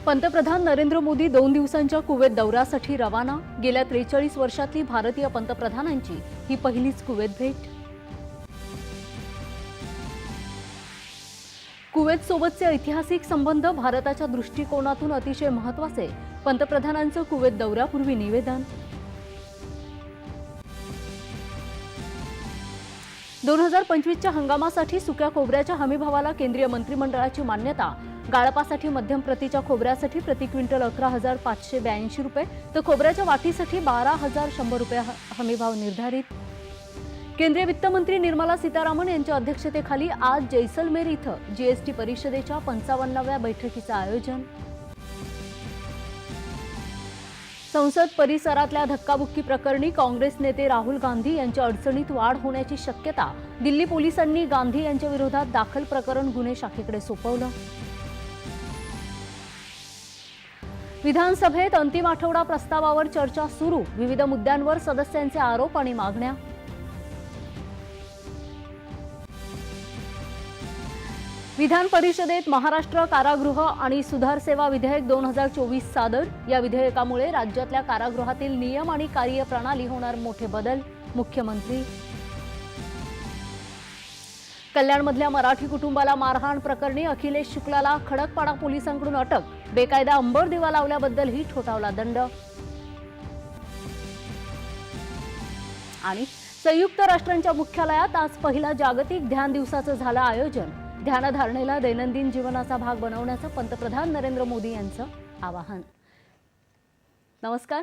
पंतप्रधान नरेंद्र मोदी 2 दिवसांच्या कुवेत दौऱ्यासाठी रवाना। गेल्या 43 वर्षातली भारतीय पंतप्रधानांची ही पहिलीच कुवेत भेट। कुवेत सोबतचे ऐतिहासिक संबंध भारताच्या दृष्टिकोनातून अतिशय महत्त्वाचे। पंतप्रधानांचं कुवेत दौऱ्यापूर्वी निवेदन। 2025च्या हंगामासाठी सुक्या खोबऱ्याच्या हमीभावाला केंद्रीय मंत्रिमंडळाची मान्यता। गाळपासाठी मध्यम प्रतीच्या खोबऱ्यासाठी प्रति क्विंटल 11,582 रुपये तर खोबऱ्याच्या वाटीसाठी 12,100 रुपये हमीभाव निर्धारित। केंद्रीय वित्तमंत्री निर्मला सीतारामन यांच्या अध्यक्षतेखाली आज जैसलमेर इथं जीएसटी परिषदेच्या 55व्या बैठकीचं आयोजन। संसद परिसरातल्या धक्काबुक्की प्रकरणी काँग्रेस नेते राहुल गांधी यांच्या अडचणीत वाढ होण्याची शक्यता। दिल्ली पोलिसांनी गांधी यांच्या विरोधात दाखल प्रकरण गुन्हे शाखेकडे सोपवलं। विधानसभेत अंतिम आठवडा प्रस्तावावर चर्चा सुरू। विविध मुद्द्यांवर सदस्यांचे आरोप आणि मागण्या। विधान परिषदेत महाराष्ट्र कारागृह आणि सुधार सेवा विधेयक 2024 सादर। या विधेयकामुळे राज्यातल्या कारागृहातील नियम आणि कार्यप्रणाली होणार मोठे बदल। मुख्यमंत्री। कल्याणमधल्या मराठी कुटुंबाला मारहाण प्रकरणी अखिलेश शुक्लाला खडकपाडा पोलिसांकडून अटक। बेकायदा अंबर दिवा लावल्याबद्दलही ठोठावला दंड। आणि संयुक्त राष्ट्रांच्या मुख्यालयात आज पहिला जागतिक ध्यान दिवसाचं झालं आयोजन। ध्यानधारणेला दैनंदिन जीवनाचा भाग बनवण्याचं पंतप्रधान नरेंद्र मोदी यांचं आवाहन। नमस्कार,